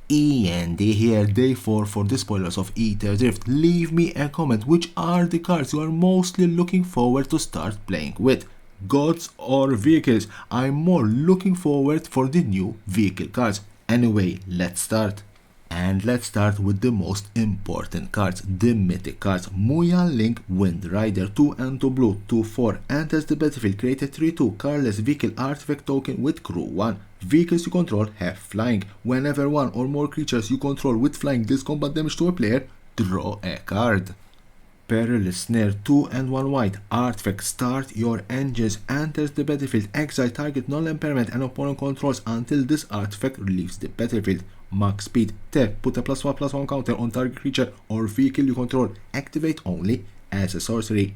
E.N.D here, day 4 for the spoilers of Aetherdrift. Leave me a comment which are the cards you are mostly looking forward to start playing with. Gods or vehicles? I'm more looking forward for the new vehicle cards. Anyway, let's start. And let's start with the most important cards, the mythic cards. Muya Link Wind Rider 2 and 2 blue 2/4 enters the battlefield, create a 3/2 carless vehicle artifact token with crew 1. Vehicles you control have flying. Whenever one or more creatures you control with flying deals combat damage to a player, draw a card. Perilous Snare 2 and 1 white artifact, start your engines, enters the battlefield, exile target non-impairment and opponent controls until this artifact leaves the battlefield. Max speed, tap, put a +1/+1 counter on target creature or vehicle you control, activate only as a sorcery.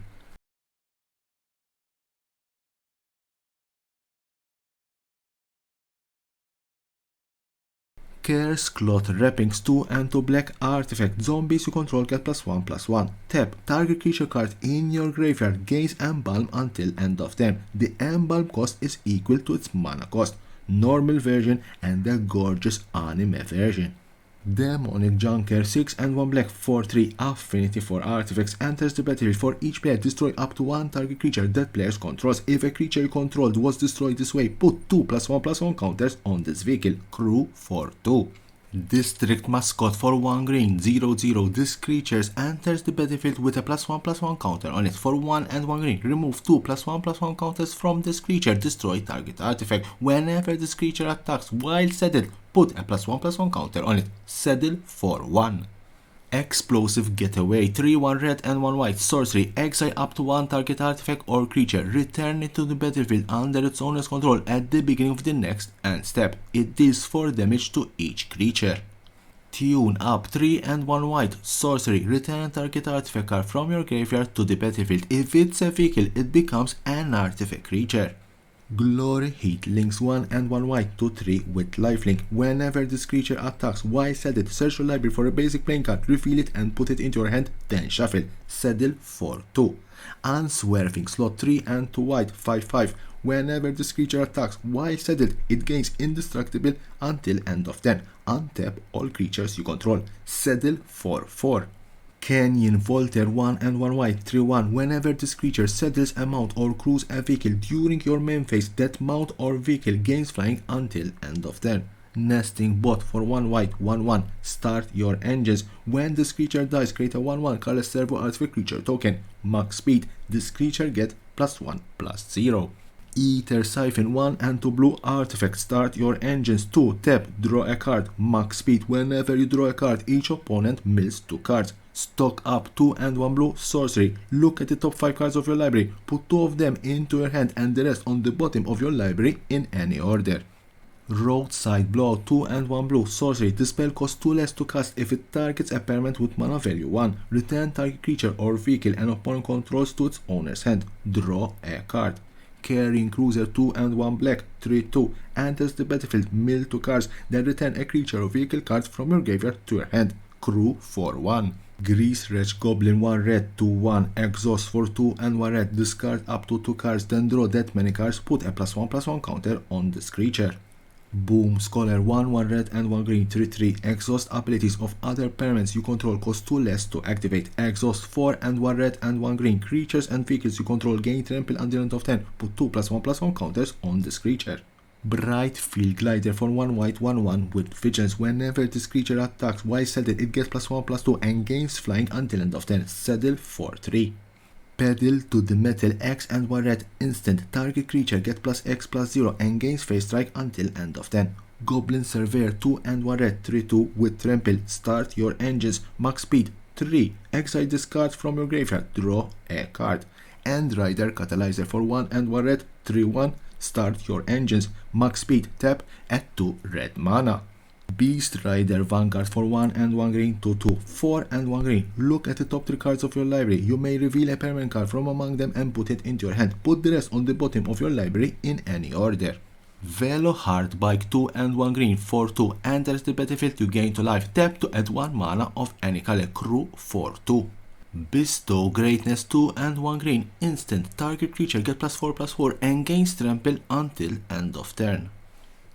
Curse Cloth Wrappings 2 and 2 black artifact, zombies you control get +1/+1. Tap, target creature card in your graveyard gains Embalm until end of turn. The Embalm cost is equal to its mana cost. Normal version and the gorgeous anime version. Demonic Junker 6 and 1 black 4/3 affinity for artifacts, enters the battlefield. For each player, destroy up to one target creature that player controls. If a creature you controlled was destroyed this way, put 2 +1/+1 counters on this vehicle. Crew for 2. District Mascot for 1 green 0/0. This creature enters the battlefield with a +1/+1 counter on it. For 1 and 1 green, remove 2 +1/+1 counters from this creature. Destroy target artifact. Whenever this creature attacks while saddled, put a +1/+1 counter on it. Saddle for 1. Explosive Getaway 3/1 red and 1 white sorcery, exile up to one target artifact or creature, return it to the battlefield under its owner's control at the beginning of the next end step. It deals 4 damage to each creature. Tune Up 3 and 1 white sorcery, return a target artifact card from your graveyard to the battlefield. If it's a vehicle, it becomes an artifact creature. Glory Heat links 1 and 1 white to 3 with lifelink. Whenever this creature attacks while saddled, search your library for a basic playing card, reveal it and put it into your hand, then shuffle. Saddle for 2. Unswerving slot 3 and 2 white 5/5. Whenever this creature attacks while saddled, it gains indestructible until end of turn. Untap all creatures you control. Saddle for 4. Canyon Voltaire 1 and 1 white 3/1. Whenever this creature saddles a mount or crews a vehicle during your main phase, that mount or vehicle gains flying until end of turn. Nesting Bot for 1 white 1/1. Start your engines. When this creature dies, create a 1/1 colorless servo artifact creature token. Max speed, this creature get +1/+0. Ether Siphon 1 and 2 blue artifact, start your engines. 2 tap, draw a card. Max speed, whenever you draw a card, each opponent mills 2 cards. Stock Up 2 and 1 blue sorcery, look at the top 5 cards of your library, put 2 of them into your hand and the rest on the bottom of your library in any order. Roadside Blowout 2 and 1 blue sorcery, the spell costs 2 less to cast if it targets a permanent with mana value 1. Return target creature or vehicle and opponent controls to its owner's hand. Draw a card. Carrying Cruiser 2 and 1 black 3/2 enters the battlefield, mill 2 cards, then return a creature or vehicle card from your graveyard to your hand. Crew for 1. Grease Wretch Goblin 1 red 2/1, exhaust for 2 and 1 red, discard up to 2 cards, then draw that many cards, put a +1/+1 counter on this creature. Boom Scholar 1 red and 1 green 3/3, exhaust abilities of other permanents you control cost 2 less to activate. Exhaust 4 and 1 red and 1 green, creatures and vehicles you control gain trample until end of turn, put 2 +1/+1 counters on this creature. Bright Field Glider for 1 white 1/1 with vigilance. Whenever this creature attacks while saddled, it gets +1/+2 and gains flying until end of turn. Saddle for 3. Pedal to the Metal X and 1 red instant, target creature get +X/+0 and gains phase strike until end of turn. Goblin Surveyor 2 and 1 red 3/2 with trample, start your engines. Max speed 3, exile this card from your graveyard, draw a card. End Rider Catalyzer for 1 and 1 red 3/1, start your engines. Max speed, tap, add 2 red mana. Beast Rider Vanguard for 1 and 1 green 2/2, 4 and 1 green. Look at the top 3 cards of your library. You may reveal a permanent card from among them and put it into your hand. Put the rest on the bottom of your library in any order. Velo Hard Bike 2 and 1 green 4/2 enters the battlefield, you gain 2 life. Tap to add 1 mana of any color. Crew for 2. Bestow Greatness 2 and 1 green instant, target creature get +4/+4 and gains trample until end of turn.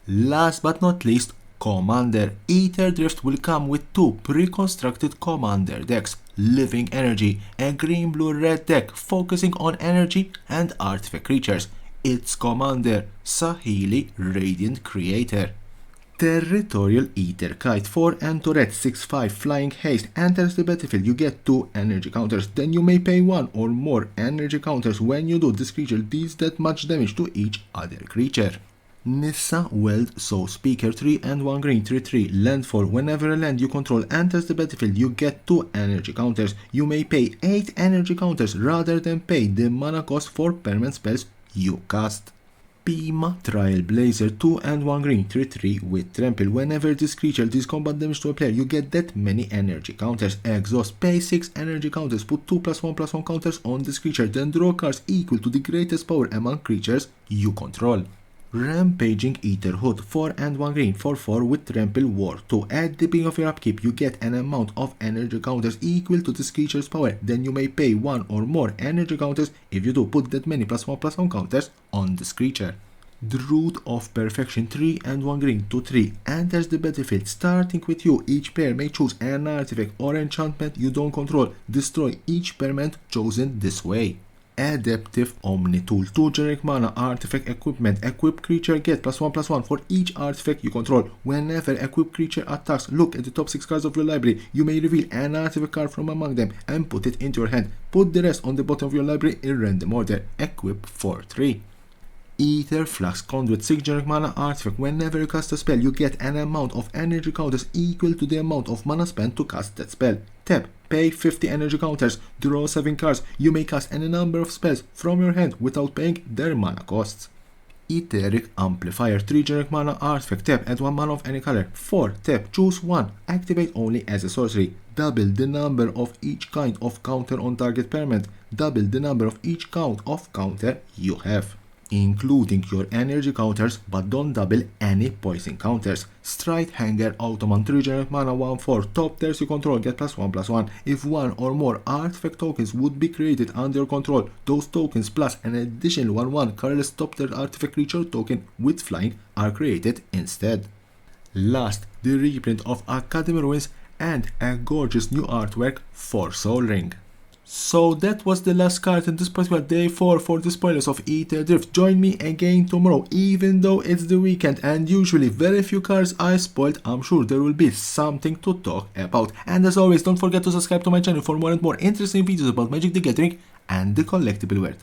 Last but not least, Commander. Aetherdrift will come with 2 pre-constructed Commander decks. Living Energy, a green-blue-red deck focusing on energy and artifact creatures. Its Commander, Sahili, Radiant Creator. Territorial Ether Kite, 4 and turret, 6/5 flying haste, enters the battlefield, you get 2 energy counters, then you may pay 1 or more energy counters. When you do, this creature deals that much damage to each other creature. Nissa Weld So Speaker, 3 and 1 green, 3/3 landfall. Whenever a land you control enters the battlefield, you get 2 energy counters. You may pay 8 energy counters rather than pay the mana cost for permanent spells you cast. Pima Trailblazer, 2 and 1 green, 3/3 with trample. Whenever this creature deals combat damage to a player, you get that many energy counters. Exhaust, pay 6 energy counters, put 2+1/+1 counters on this creature, then draw cards equal to the greatest power among creatures you control. Rampaging Etherhood, 4 and 1 green, 4/4 with trample, war 2. At the beginning of your upkeep, you get an amount of energy counters equal to this creature's power. Then you may pay 1 or more energy counters. If you do, put that many +1/+1 counters on this creature. Druid of Perfection, 3 and 1 green, 2/3 enters the battlefield. Starting with you, each player may choose an artifact or enchantment you don't control. Destroy each permanent chosen this way. Adaptive Omni Tool, 2 generic mana artifact equipment. Equip creature get +1/+1 for each artifact you control. Whenever equipped creature attacks, look at the top 6 cards of your library. You may reveal an artifact card from among them and put it into your hand. Put the rest on the bottom of your library in random order. Equip for 3. Ether Flux Conduit, 6 generic mana artifact. Whenever you cast a spell, you get an amount of energy counters equal to the amount of mana spent to cast that spell. Tap, pay 50 energy counters, draw 7 cards. You may cast any number of spells from your hand without paying their mana costs. Etheric Amplifier, 3 generic mana artifact. Tap, add 1 mana of any color. 4, tap, choose 1, activate only as a sorcery. Double the number of each kind of counter on target permanent. Double the number of each count of counter you have, including your energy counters, but don't double any poison counters. Stride Hanger Automan, 3 generic mana, 1/4. Top tiers you control get +1/+1. If 1 or more artifact tokens would be created under your control, those tokens plus an additional 1/1 colorless top tier artifact creature token with flying are created instead. Last, the reprint of Academy Ruins and a gorgeous new artwork for Sol Ring. So that was the last card in this particular day 4 for the spoilers of Aetherdrift. Join me again tomorrow, even though it's the weekend and usually very few cards I spoiled. I'm sure there will be something to talk about. And as always, don't forget to subscribe to my channel for more and more interesting videos about Magic the Gathering and the collectible world.